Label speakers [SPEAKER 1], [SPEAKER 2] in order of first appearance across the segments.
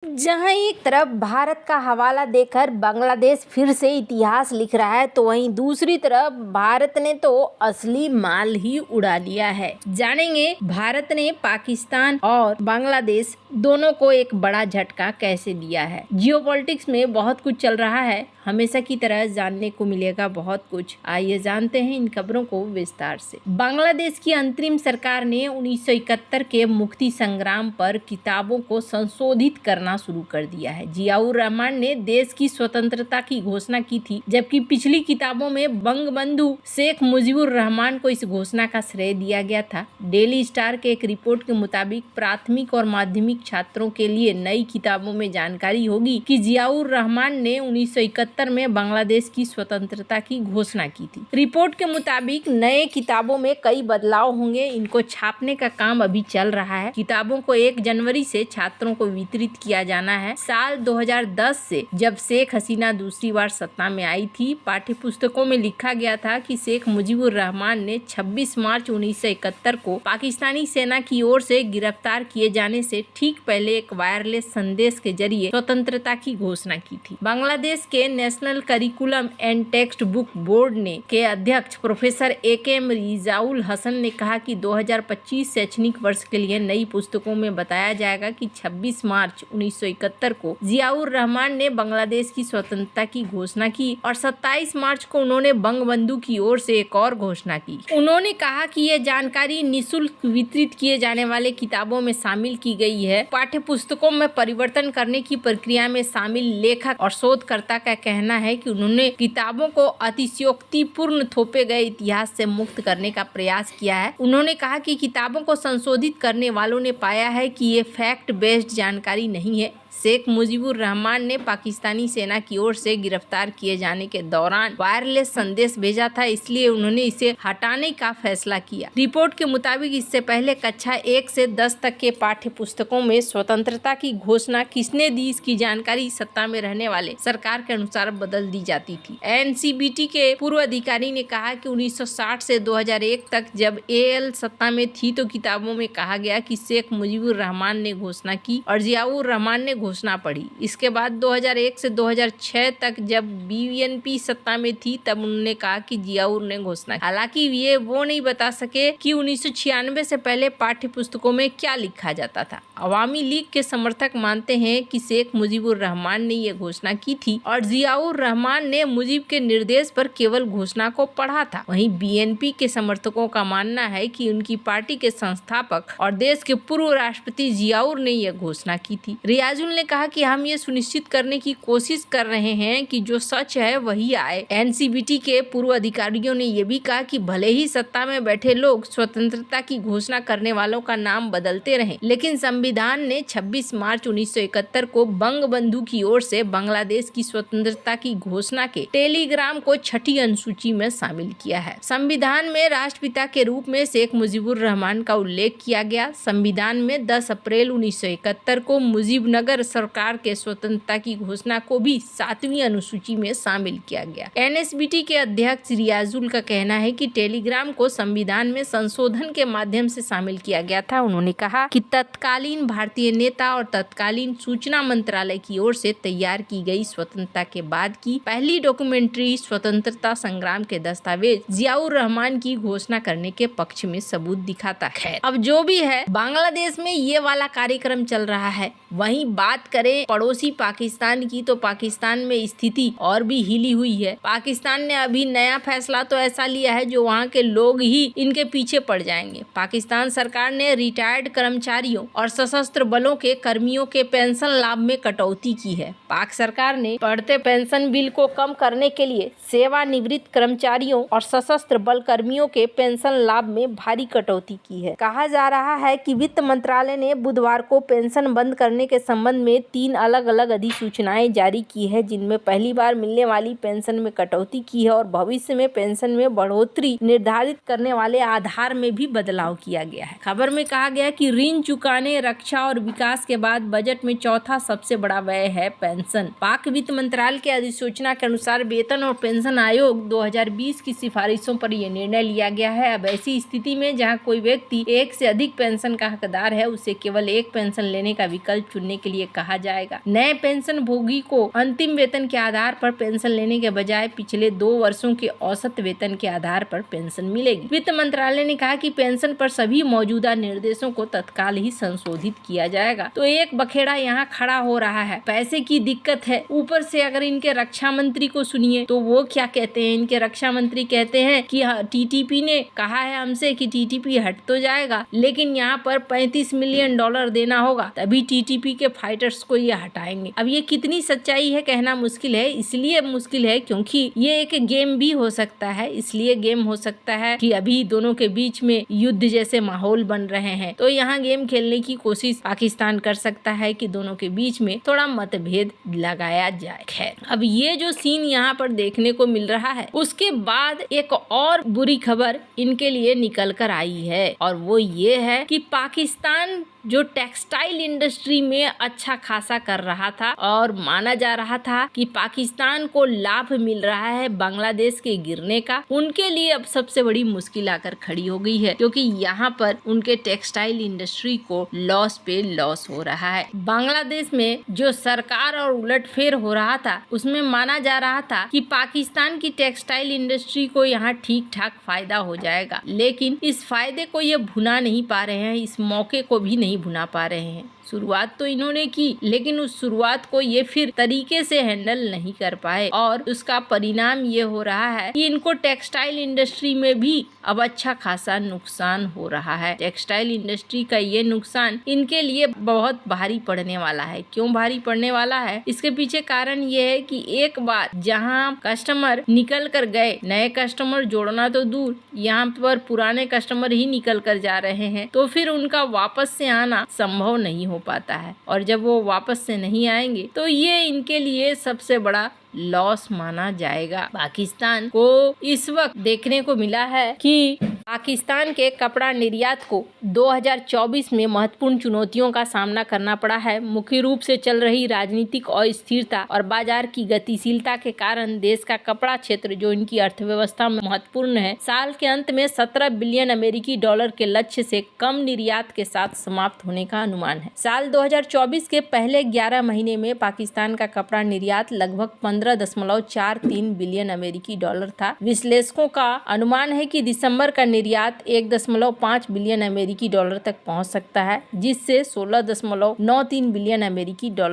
[SPEAKER 1] जहां एक तरफ भारत का हवाला देकर बांग्लादेश फिर से इतिहास लिख रहा है, तो वहीं दूसरी तरफ भारत ने तो असली माल ही उड़ा लिया है। जानेंगे भारत ने पाकिस्तान और बांग्लादेश दोनों को एक बड़ा झटका कैसे दिया है। जियोपॉलिटिक्स में बहुत कुछ चल रहा है, हमेशा की तरह जानने को मिलेगा बहुत कुछ। आइए जानते हैं इन खबरों को विस्तार से। बांग्लादेश की अंतरिम सरकार ने 1971 के मुक्ति संग्राम पर किताबों को संशोधित करना शुरू कर दिया है। जियाउर रहमान ने देश की स्वतंत्रता की घोषणा की थी, जबकि पिछली किताबों में बंगबंधु शेख मुजीबुर रहमान को इस घोषणा का श्रेय दिया गया था। डेली स्टार के एक रिपोर्ट के मुताबिक प्राथमिक और माध्यमिक छात्रों के लिए नई किताबों में जानकारी होगी कि जियाउर रहमान ने 1971 में बांग्लादेश की स्वतंत्रता की घोषणा की थी। रिपोर्ट के मुताबिक नए किताबों में कई बदलाव होंगे। इनको छापने का काम अभी चल रहा है। किताबों को 1 जनवरी से छात्रों को वितरित किया जाना है। साल 2010 से जब शेख हसीना दूसरी बार सत्ता में आई थी, पाठ्य पुस्तकों में लिखा गया था कि शेख मुजीबुर रहमान ने 26 मार्च 1971 को पाकिस्तानी सेना की ओर से गिरफ्तार किए जाने से ठीक पहले एक वायरलेस संदेश के जरिए स्वतंत्रता की घोषणा की थी। बांग्लादेश के national curriculum and text book board के अध्यक्ष प्रोफेसर एकेएम रिजाउल हसन ने कहा कि 2025 शैक्षणिक वर्ष के लिए नई पुस्तकों में बताया जाएगा कि 26 मार्च 1971 को जियाउर रहमान ने बांग्लादेश की स्वतंत्रता की घोषणा की और 27 मार्च को उन्होंने बंगबंधु की ओर से एक और घोषणा की। उन्होंने कहा कि यह जानकारी निःशुल्क वितरित किए जाने वाले किताबों में शामिल की गई है। पाठ्य पुस्तकों में परिवर्तन करने की प्रक्रिया में शामिल लेखक और शोधकर्ता का कहना है कि उन्होंने किताबों को अतिशयोक्तिपूर्ण थोपे गए इतिहास से मुक्त करने का प्रयास किया है। उन्होंने कहा कि किताबों को संशोधित करने वालों ने पाया है कि ये फैक्ट बेस्ड जानकारी नहीं है। शेख मुजीबुर रहमान ने पाकिस्तानी सेना की ओर से गिरफ्तार किए जाने के दौरान वायरलेस संदेश भेजा था, इसलिए उन्होंने इसे हटाने का फैसला किया। रिपोर्ट के मुताबिक इससे पहले कक्षा 1 से 10 तक के पाठ्य पुस्तकों में स्वतंत्रता की घोषणा किसने दी, इसकी जानकारी सत्ता में रहने वाले सरकार के अनुसार बदल दी जाती थी। एनसीबीटी के पूर्व अधिकारी ने कहा कि 1960 से 2001 तक जब एएल सत्ता में थी तो किताबों में कहा गया कि शेख मुजीबुर रहमान ने घोषणा की और जियाउर रहमान ने घोषणा पढ़ी। इसके बाद 2001 से 2006 तक जब बीएनपी सत्ता में थी तब उन्होंने कहा कि जियाउर ने घोषणा की। हालांकि ये वो नहीं बता सके कि 1996 से पहले पाठ्य पुस्तकों में क्या लिखा जाता था। अवामी लीग के समर्थक मानते हैं कि शेख मुजीबुर रहमान ने ये घोषणा की थी और जियाउर रहमान ने मुजीब के निर्देश पर केवल घोषणा को पढ़ा था। वहीं बीएनपी के समर्थकों का मानना है कि उनकी पार्टी के संस्थापक और देश के पूर्व राष्ट्रपति जियाउर ने यह घोषणा की थी। रियाजुल ने कहा कि हम ये सुनिश्चित करने की कोशिश कर रहे हैं कि जो सच है वही आए। एनसीबीटी के पूर्व अधिकारियों ने यह भी कहा कि भले ही सत्ता में बैठे लोग स्वतंत्रता की घोषणा करने वालों का नाम बदलते रहे, लेकिन संविधान ने 26 मार्च 1971 को बंगबंधु की ओर से बांग्लादेश की स्वतंत्रता की घोषणा के टेलीग्राम को 6ठी अनुसूची में शामिल किया है। संविधान में राष्ट्रपिता के रूप में शेख मुजीबुर रहमान का उल्लेख किया गया। संविधान में 10 अप्रैल 1971 को मुजीबनगर सरकार के स्वतंत्रता की घोषणा को भी 7वीं अनुसूची में शामिल किया गया। एनएसबीटी के अध्यक्ष रियाजुल का कहना है कि टेलीग्राम को संविधान में संशोधन के माध्यम से शामिल किया गया था। उन्होंने कहा कि तत्कालीन भारतीय नेता और तत्कालीन सूचना मंत्रालय की ओर से तैयार की गई स्वतंत्रता के बाद की पहली डॉक्यूमेंट्री स्वतंत्रता संग्राम के दस्तावेज जियाउर रहमान की घोषणा करने के पक्ष में सबूत दिखाता है। अब जो भी है, बांग्लादेश में ये वाला कार्यक्रम चल रहा है। वहीं बात करें पड़ोसी पाकिस्तान की, तो पाकिस्तान में स्थिति और भी हिली हुई है। पाकिस्तान ने अभी नया फैसला तो ऐसा लिया है जो वहाँ के लोग ही इनके पीछे पड़ जाएंगे। पाकिस्तान सरकार ने रिटायर्ड कर्मचारियों और सशस्त्र बलों के कर्मियों के पेंशन लाभ में कटौती की है। पाक सरकार ने बढ़ते पेंशन बिल को कम करने के लिए सेवानिवृत्त कर्मचारियों और सशस्त्र बल कर्मियों के पेंशन लाभ में भारी कटौती की है। कहा जा रहा है कि वित्त मंत्रालय ने बुधवार को पेंशन बंद करने के संबंध में 3 अलग अलग अधिसूचनाएं जारी की है, जिनमें पहली बार मिलने वाली पेंशन में कटौती की है और भविष्य में पेंशन में बढ़ोतरी निर्धारित करने वाले आधार में भी बदलाव किया गया है। खबर में कहा गया कि ऋण चुकाने, रक्षा और विकास के बाद बजट में चौथा सबसे बड़ा व्यय है पेंशन। पाक वित्त मंत्रालय के अधिसूचना के अनुसार वेतन और पेंशन आयोग 2020 की सिफारिशों पर यह निर्णय लिया गया है। अब ऐसी स्थिति में जहां कोई व्यक्ति एक से अधिक पेंशन का हकदार है, उसे केवल एक पेंशन लेने का विकल्प विकल्प चुनने के लिए कहा जाएगा। नए पेंशन भोगी को अंतिम वेतन के आधार पर पेंशन लेने के बजाय पिछले 2 वर्षों के औसत वेतन के आधार पर पेंशन मिलेगी। वित्त मंत्रालय ने कहा कि पेंशन पर सभी मौजूदा निर्देशों को तत्काल ही संशोधित किया जाएगा। तो एक बखेड़ा यहाँ खड़ा हो रहा है, पैसे की दिक्कत है। ऊपर से अगर इनके रक्षा मंत्री को सुनिए तो वो क्या कहते हैं। इनके रक्षा मंत्री कहते हैं कि टीटीपी ने कहा है हमसे कि टीटीपी हट तो जाएगा, लेकिन यहाँ पर $35 मिलियन देना होगा, तभी टीटीपी के फाइटर्स को ये हटाएंगे। अब ये कितनी सच्चाई है कहना मुश्किल है। इसलिए मुश्किल है क्योंकि ये एक गेम भी हो सकता है। इसलिए गेम हो सकता है कि अभी दोनों के बीच में युद्ध जैसे माहौल बन रहे हैं, तो यहाँ गेम खेलने की कोशिश पाकिस्तान कर सकता है कि दोनों के बीच में थोड़ा मतभेद लगाया जाए। खैर, अब ये जो सीन यहाँ पर देखने को मिल रहा है, उसके बाद एक और बुरी खबर इनके लिए निकल कर आई है, और वो ये है कि पाकिस्तान जो टेक्सटाइल इंडस्ट्री में अच्छा खासा कर रहा था और माना जा रहा था कि पाकिस्तान को लाभ मिल रहा है बांग्लादेश के गिरने का, उनके लिए अब सबसे बड़ी मुश्किल आकर खड़ी हो गई है, क्योंकि यहाँ पर उनके टेक्सटाइल इंडस्ट्री को लॉस पे लॉस हो रहा है। बांग्लादेश में जो सरकार और उलटफेर हो रहा था, उसमें माना जा रहा था कि पाकिस्तान की टेक्सटाइल इंडस्ट्री को यहाँ ठीक ठाक फायदा हो जाएगा, लेकिन इस फायदे को ये भुना नहीं पा रहे हैं, इस मौके को भी नहीं भुना पा रहे हैं। शुरुआत तो इन्होंने की, लेकिन उस शुरुआत को ये फिर तरीके से हैंडल नहीं कर पाए, और उसका परिणाम ये हो रहा है कि इनको टेक्सटाइल इंडस्ट्री में भी अब अच्छा खासा नुकसान हो रहा है। टेक्सटाइल इंडस्ट्री का ये नुकसान इनके लिए बहुत भारी पड़ने वाला है। क्यों भारी पड़ने वाला है? इसके पीछे कारण ये है कि एक बार जहां कस्टमर निकल कर गए, नए कस्टमर जोड़ना तो दूर, यहाँ पर पुराने कस्टमर ही निकल कर जा रहे हैं, तो फिर उनका वापस से आना संभव नहीं हो पाता है, और जब वो वापस से नहीं आएंगे तो ये इनके लिए सबसे बड़ा लॉस माना जाएगा। पाकिस्तान को इस वक्त देखने को मिला है कि पाकिस्तान के कपड़ा निर्यात को 2024 में महत्वपूर्ण चुनौतियों का सामना करना पड़ा है। मुख्य रूप से चल रही राजनीतिक अस्थिरता और बाजार की गतिशीलता के कारण देश का कपड़ा क्षेत्र, जो इनकी अर्थव्यवस्था में महत्वपूर्ण है, साल के अंत में $17 बिलियन के लक्ष्य से कम निर्यात के साथ समाप्त होने का अनुमान है। साल 2024 के पहले 11 महीने में पाकिस्तान का कपड़ा निर्यात लगभग $15.43 बिलियन था। विश्लेषकों का अनुमान है कि दिसंबर का निर्यात $1.5 बिलियन तक पहुंच सकता है, जिससे $16.93 बिलियन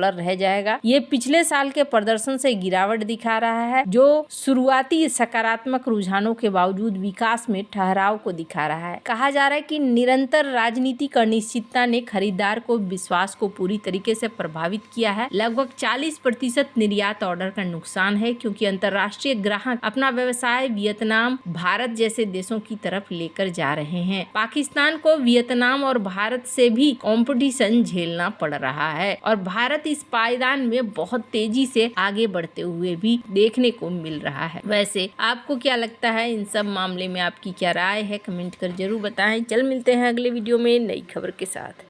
[SPEAKER 1] रह जाएगा। ये पिछले साल के प्रदर्शन से गिरावट दिखा रहा है, जो शुरुआती सकारात्मक रुझानों के बावजूद विकास में ठहराव को दिखा रहा है। कहा जा रहा है कि निरंतर राजनीतिक अनिश्चितता ने खरीदार को विश्वास को पूरी तरीके से प्रभावित किया है। लगभग 40% निर्यात ऑर्डर का नुकसान है, क्योंकि अंतर्राष्ट्रीय ग्राहक अपना व्यवसाय वियतनाम, भारत जैसे देशों की तरफ लेकर जा रहे हैं। पाकिस्तान को वियतनाम और भारत से भी कंपटीशन झेलना पड़ रहा है, और भारत इस पायदान में बहुत तेजी से आगे बढ़ते हुए भी देखने को मिल रहा है। वैसे आपको क्या लगता है? इन सब मामले में आपकी क्या राय है? कमेंट कर जरूर बताएं। चल मिलते हैं अगले वीडियो में नई खबर के साथ।